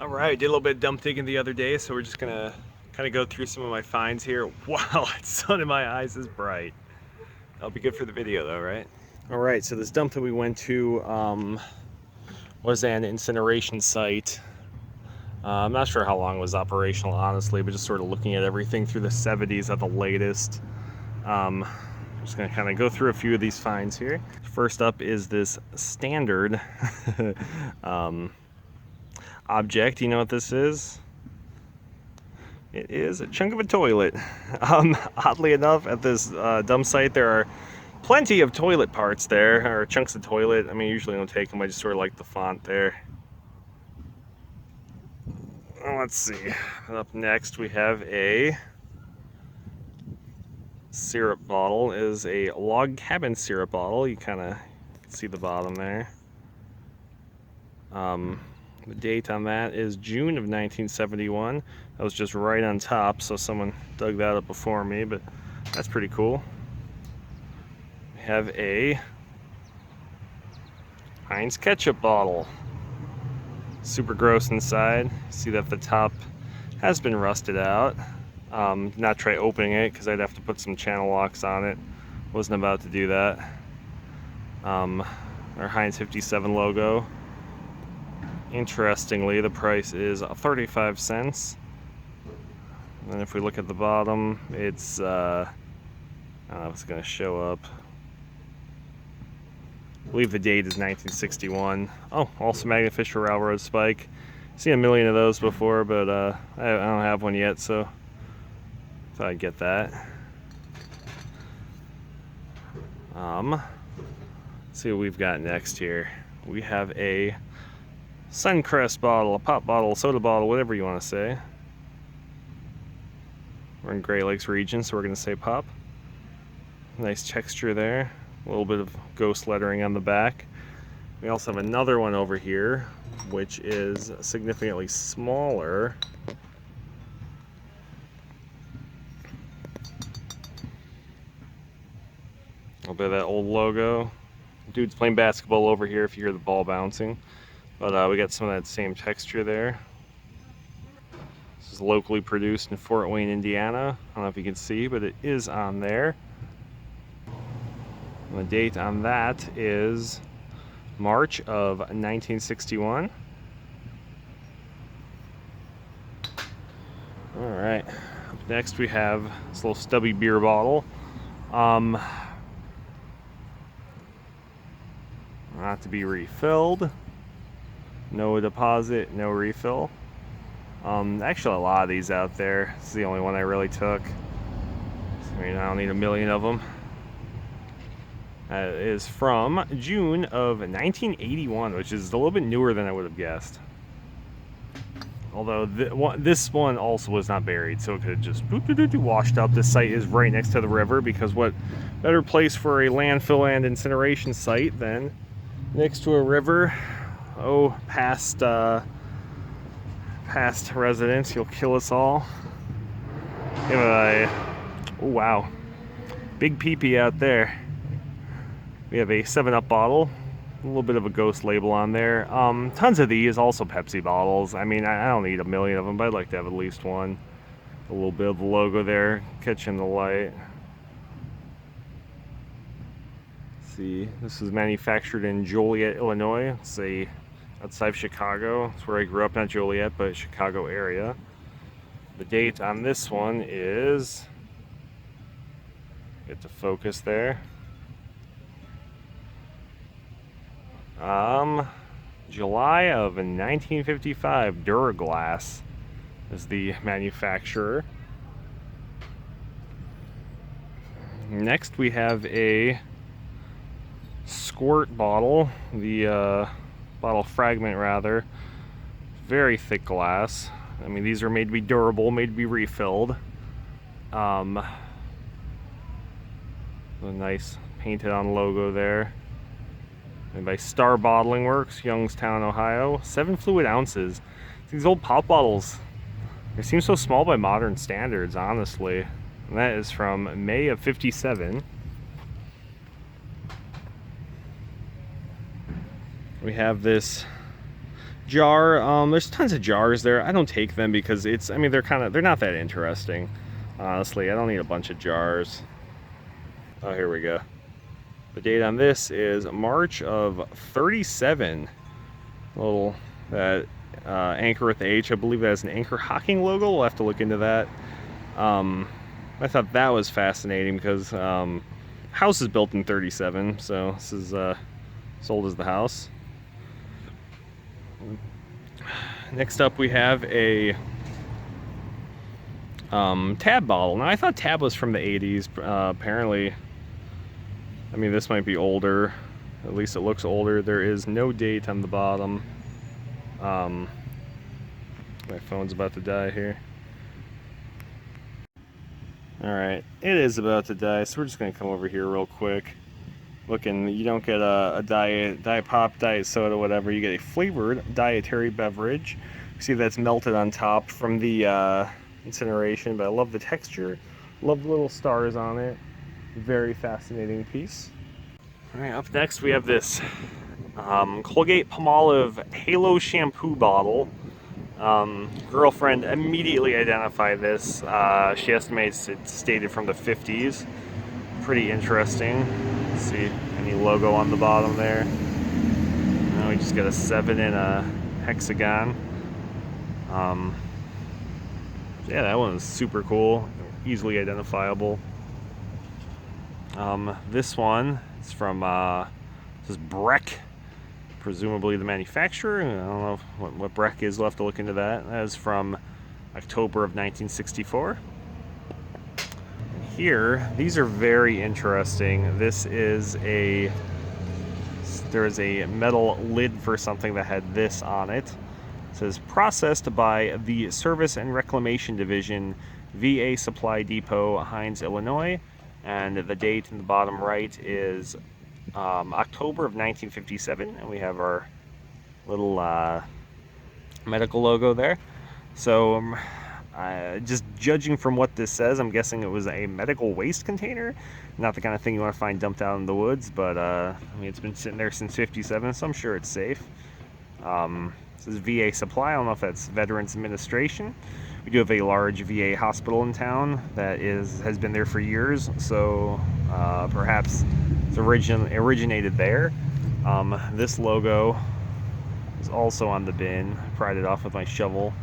Alright, did a little bit of dump digging the other day, so we're just gonna kind of go through some of my finds here. Wow, that sun in my eyes is bright. That'll be good for the video though, right? Alright, so this dump that we went to was an incineration site. I'm not sure how long it was operational, honestly, but just sort of looking at everything through the 70s at the latest. I'm just gonna kind of go through a few of these finds here. First up is this standard object. You know what this is? It is a chunk of a toilet. Oddly enough, at this dump site, there are plenty of toilet parts there, or chunks of toilet. I mean, usually I don't take them. I just sort of like the font there. Let's see. Up next, we have a syrup bottle. It is a log cabin syrup bottle. You kind of see the bottom there. The date on that is June of 1971. That was just right on top, so someone dug that up before me, but that's pretty cool. We have a Heinz ketchup bottle. Super gross inside. See that the top has been rusted out. Not try opening it because I'd have to put some channel locks on it. Wasn't about to do that. Our Heinz 57 logo. Interestingly, the price is 35 cents. And if we look at the bottom, it's, I don't know if it's going to show up. I believe the date is 1961. Oh, also Magna-Fisher Railroad Spike. Seen a million of those before, but I don't have one yet, so thought I'd get that. Let's see what we've got next here. We have a Suncrest bottle, a pop bottle, soda bottle, whatever you want to say. We're in Great Lakes region, so we're going to say pop. Nice texture there. A little bit of ghost lettering on the back. We also have another one over here, which is significantly smaller. A little bit of that old logo. Dude's playing basketball over here if you hear the ball bouncing. But we got some of that same texture there. This is locally produced in Fort Wayne, Indiana. I don't know if you can see, but it is on there. And the date on that is March of 1961. All right. Up next we have this little stubby beer bottle. Not to be refilled. No deposit, no refill. Actually a lot of these out there. This is the only one I really took. I mean, I don't need a million of them. It is from June of 1981, which is a little bit newer than I would have guessed. Although this one also was not buried, so it could have just washed up. This site is right next to the river, because what better place for a landfill and incineration site than next to a river? Oh, past residents, you'll kill us all. Oh wow, big pee-pee out there. We have a 7-Up bottle, a little bit of a ghost label on there. Tons of these, also Pepsi bottles. I mean, I don't need a million of them, but I'd like to have at least one. A little bit of the logo there, catching the light. Let's see, this is manufactured in Joliet, Illinois. It's outside of Chicago. That's where I grew up, not Joliet, but Chicago area. The date on this one is, get to focus there. July of 1955. Duraglass is the manufacturer. Next we have a squirt bottle, the bottle fragment rather. Very thick glass. I mean, these are made to be durable, made to be refilled. A nice painted on logo there. Made by Star Bottling Works, Youngstown, Ohio. 7 fluid ounces. These old pop bottles, they seem so small by modern standards, honestly. And that is from May of 57. We have this jar. There's tons of jars there. I don't take them because I mean, they're not that interesting. Honestly, I don't need a bunch of jars. Oh, here we go. The date on this is March of 37. Little that anchor with the H. I believe that has an anchor hocking logo. We'll have to look into that. I thought that was fascinating because house is built in 37, so this is sold as the house. Next up, we have a Tab bottle. Now, I thought Tab was from the 80s. Apparently, I mean, this might be older. At least it looks older. There is no date on the bottom. My phone's about to die here. Alright, it is about to die, so we're just going to come over here real quick. Looking, you don't get a diet pop, diet soda, whatever. You get a flavored dietary beverage. See, that's melted on top from the incineration, but I love the texture. Love the little stars on it. Very fascinating piece. Alright, up next we have this Colgate-Palmolive Halo shampoo bottle. Girlfriend immediately identified this. She estimates it's dated from the 50s. Pretty interesting. Let's see any logo on the bottom there. Now we just got a 7 in a hexagon. Yeah, that one's super cool. Easily identifiable. This one is from this is Breck. Presumably the manufacturer. I don't know what Breck is. We'll have to look into that. That is from October of 1964. And here, these are very interesting. There is a metal lid for something that had this on it. It says processed by the Service and Reclamation Division, VA Supply Depot, Hines, Illinois. And the date in the bottom right is October of 1957, and we have our little medical logo there. So just judging from what this says, I'm guessing it was a medical waste container. Not the kind of thing you want to find dumped out in the woods, but I mean, it's been sitting there since 57, so I'm sure it's safe. This is VA Supply. I don't know if that's Veterans Administration. We do have a large VA hospital in town that has been there for years, so perhaps it's originated there. This logo is also on the bin. I pried it off with my shovel.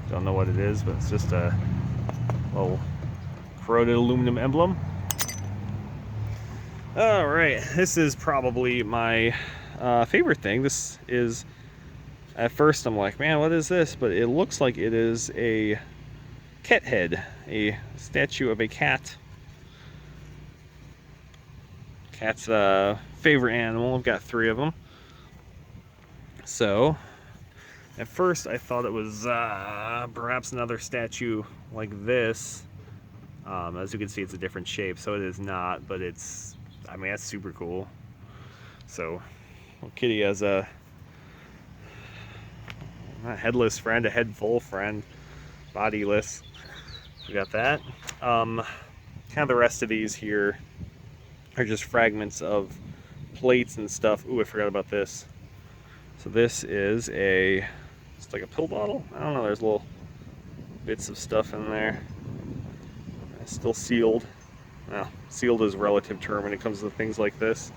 Don't know what it is, but it's just a little corroded aluminum emblem. All right, this is probably my favorite thing. This is, at first I'm like, man, what is this? But it looks like it is a cat head, a statue of a cat. Cat's favorite animal. I've got 3 of them. So, at first I thought it was perhaps another statue like this. As you can see, it's a different shape, so it is not, but it's, I mean, that's super cool. So, well, Kitty has a headless friend, a head full friend, bodiless. We got that. Kind of the rest of these here are just fragments of plates and stuff. Ooh, I forgot about this. So this is it's like a pill bottle. I don't know, there's little bits of stuff in there. It's still sealed. Well, sealed is a relative term when it comes to things like this.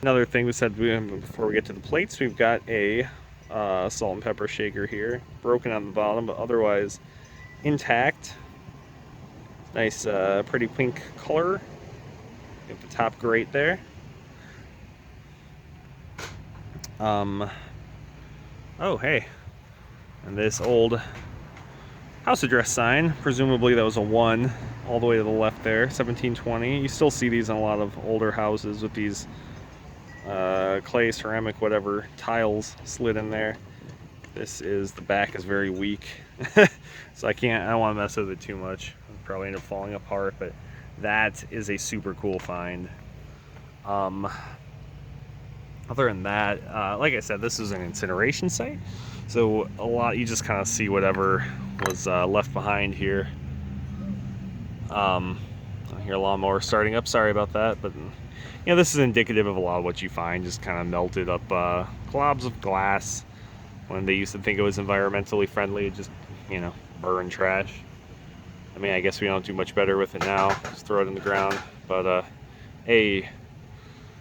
Another thing we said before we get to the plates, we've got a salt and pepper shaker here, broken on the bottom, but otherwise intact. Nice, pretty pink color. Get the top grate there. Oh, hey, and this old house address sign, presumably that was a 1 all the way to the left there, 1720. You still see these in a lot of older houses with these clay, ceramic, whatever, tiles slid in there. The back is very weak, so I don't want to mess with it too much. It'll probably end up falling apart, but that is a super cool find. Other than that, like I said, this is an incineration site, so you just kind of see whatever was left behind here. I hear a lawnmower starting up, sorry about that, but you know, this is indicative of a lot of what you find, just kind of melted up globs of glass. When they used to think it was environmentally friendly, just, you know, burn trash. I mean, I guess we don't do much better with it now. Just throw it in the ground. But,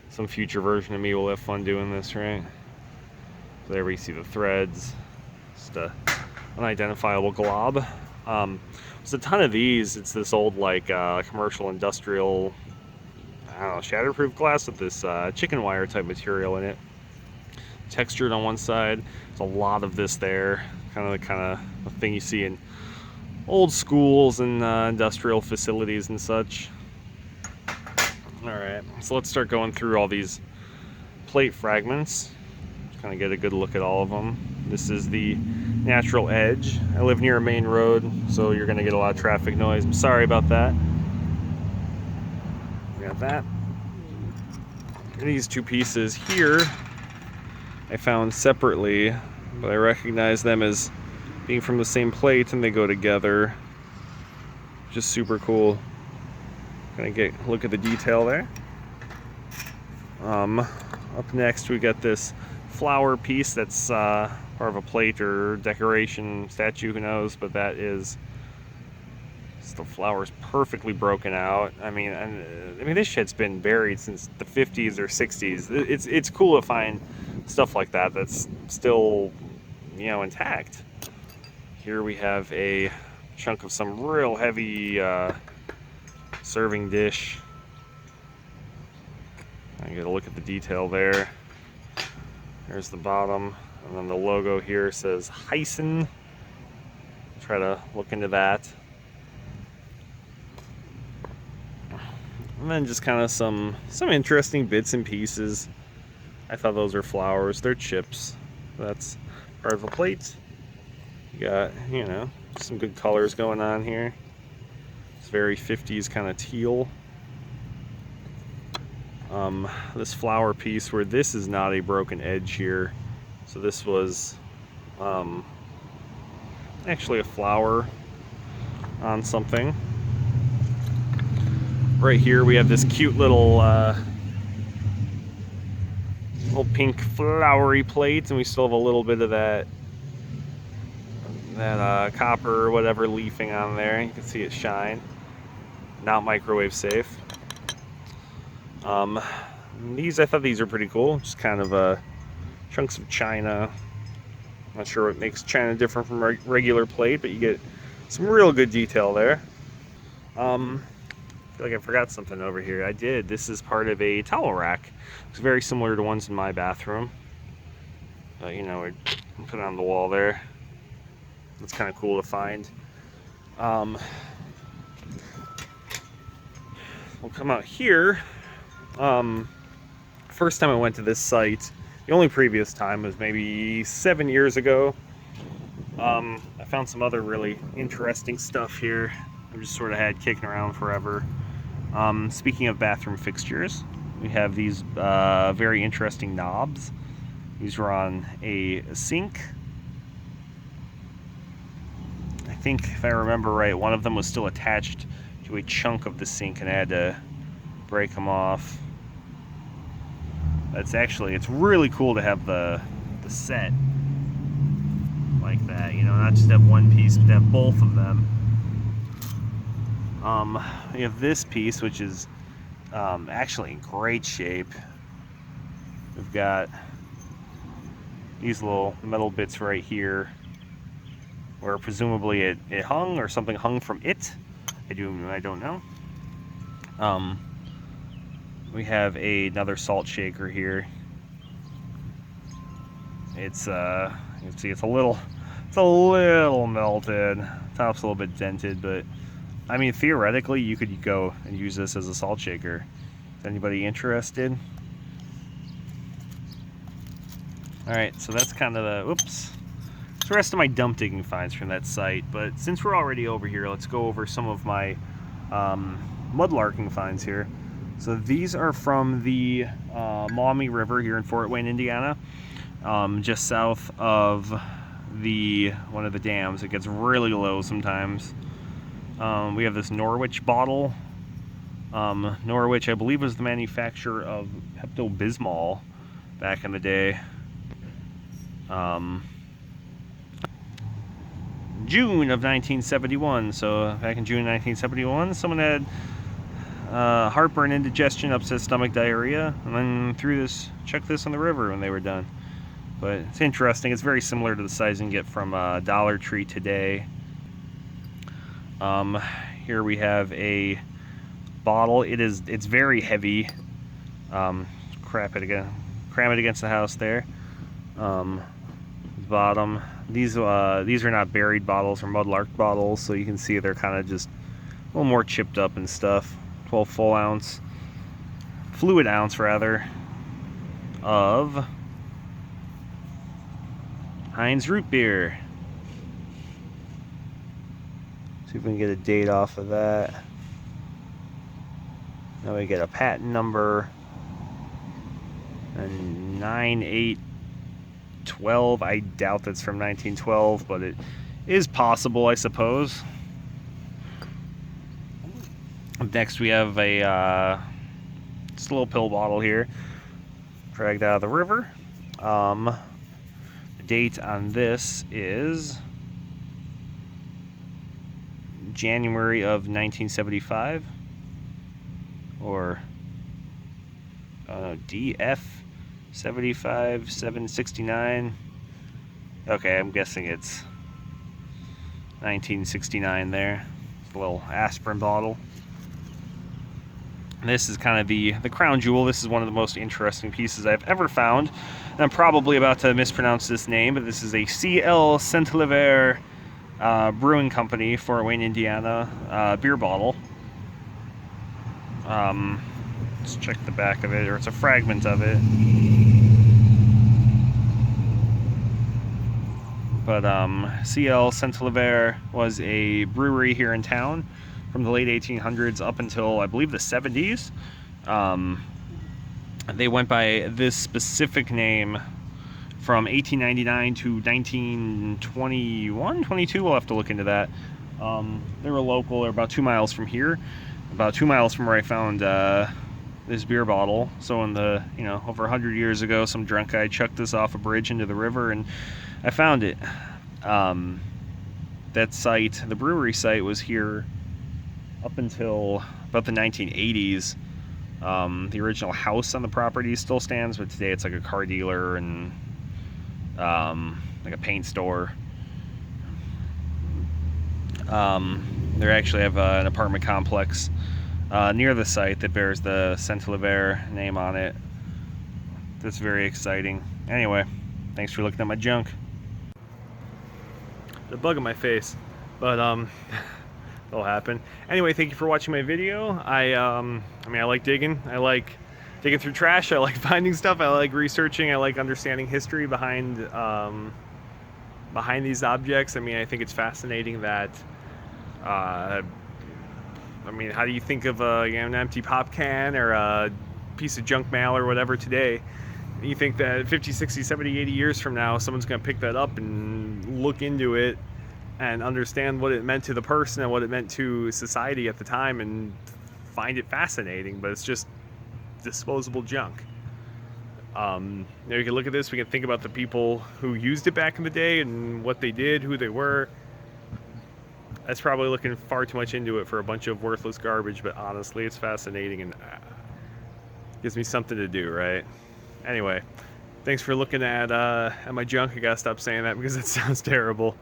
some future version of me will have fun doing this, right? So there we see the threads. Just a unidentifiable glob. There's a ton of these. It's this old, like, commercial industrial, I don't know, shatterproof glass with this chicken wire type material in it. Textured on one side. There's a lot of this there. Kind of the thing you see in old schools and industrial facilities and such. Alright, so let's start going through all these plate fragments. Kind of get a good look at all of them. This is the natural edge. I live near a main road, so you're going to get a lot of traffic noise. I'm sorry about that. We got that. These two pieces here I found separately, but I recognize them as being from the same plate, and they go together. Just super cool. Gonna look at the detail there. Up next we got this flower piece that's part of a plate or decoration statue, who knows, but that is the flowers perfectly broken out. I mean, this shit's been buried since the 50s or 60s. It's cool to find stuff like that that's still, you know, intact. Here we have a chunk of some real heavy serving dish. I get a look at the detail there. There's the bottom, and then the logo here says Hyson. Try to look into that. And then just kind of some interesting bits and pieces. I thought those are flowers. They're chips. That's part of a plate. You got, you know, some good colors going on here. It's very 50s kind of teal. This flower piece, where this is not a broken edge here. So this was actually a flower on something. Right here we have this cute little pink flowery plate, and we still have a little bit of that copper or whatever leafing on there. You can see it shine. Not microwave safe. I thought these are pretty cool. Just kind of chunks of china. Not sure what makes china different from regular plate, but you get some real good detail there. I feel like I forgot something over here. I did. This is part of a towel rack. It's very similar to ones in my bathroom. You know, we put it on the wall there. It's kind of cool to find. We'll come out here. First time I went to this site, the only previous time was maybe 7 years ago. I found some other really interesting stuff here. I've just sort of had kicking around forever. Speaking of bathroom fixtures, we have these very interesting knobs. These are on a sink. I think, if I remember right, one of them was still attached to a chunk of the sink, and I had to break them off. It's really cool to have the set like that, you know, not just have one piece, but to have both of them. We have this piece, which is actually in great shape. We've got these little metal bits right here, where presumably it hung, or something hung from it. I don't know. We have another salt shaker here. It's you can see it's a little melted. Top's a little bit dented, but I mean, theoretically you could go and use this as a salt shaker. Is anybody interested? Alright, so that's kind of the rest of my dump digging finds from that site. But since we're already over here, let's go over some of my mudlarking finds here. So these are from the Maumee River here in Fort Wayne, Indiana, just south of one of the dams. It gets really low sometimes. We have this Norwich bottle. Norwich, I believe, was the manufacturer of Pepto-Bismol back in the day. June of 1971. So back in June 1971, someone had heartburn, indigestion, upset stomach, diarrhea, and then chucked this on the river when they were done. But it's interesting. It's very similar to the size you can get from Dollar Tree today. Here we have a bottle. It's very heavy. Cram it against the house there. Bottom. These are not buried bottles or mudlark bottles, so you can see they're kind of just a little more chipped up and stuff. 12 fluid ounce rather, of Heinz root beer. See if we can get a date off of that. Now we get a patent number, and 9812. I doubt that's from 1912, but it is possible, I suppose. Next we have a just a little pill bottle here, dragged out of the river. The date on this is January of 1975, or DF 75769. Okay, I'm guessing it's 1969 there. It's a little aspirin bottle. And this is kind of the crown jewel. This is one of the most interesting pieces I've ever found. And I'm probably about to mispronounce this name, but this is a C.L. Centlivre Brewing Company, Fort Wayne, Indiana, beer bottle. Let's check the back of it, or it's a fragment of it. But C.L. Centlivre was a brewery here in town from the late 1800s up until, I believe, the 70s. They went by this specific name from 1899 to 1921, 22. We'll have to look into that. They were local. They're about 2 miles from here, about 2 miles from where I found this beer bottle. So in the, over 100 years ago, some drunk guy chucked this off a bridge into the river, and I found it. That site, the brewery site, was here up until about the 1980s. The original house on the property still stands, but today it's like a car dealer and like a paint store. They actually have an apartment complex near the site that bears the Centlivre name on it. That's very exciting. Anyway, thanks for looking at my junk. The bug in my face, but it'll happen. Anyway, thank you for watching my video. I like digging. I like digging through trash. I like finding stuff. I like researching. I like understanding history behind these objects. I think it's fascinating that how do you think of an empty pop can or a piece of junk mail or whatever today? You think that 50, 60, 70, 80 years from now, someone's going to pick that up and look into it and understand what it meant to the person and what it meant to society at the time and find it fascinating, but it's just disposable junk. You can look at this, we can think about the people who used it back in the day and what they did, who they were. That's probably looking far too much into it for a bunch of worthless garbage, but honestly, it's fascinating and gives me something to do, right? Anyway, thanks for looking at my junk. I gotta stop saying that because it sounds terrible.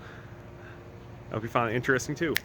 I hope you found it interesting too.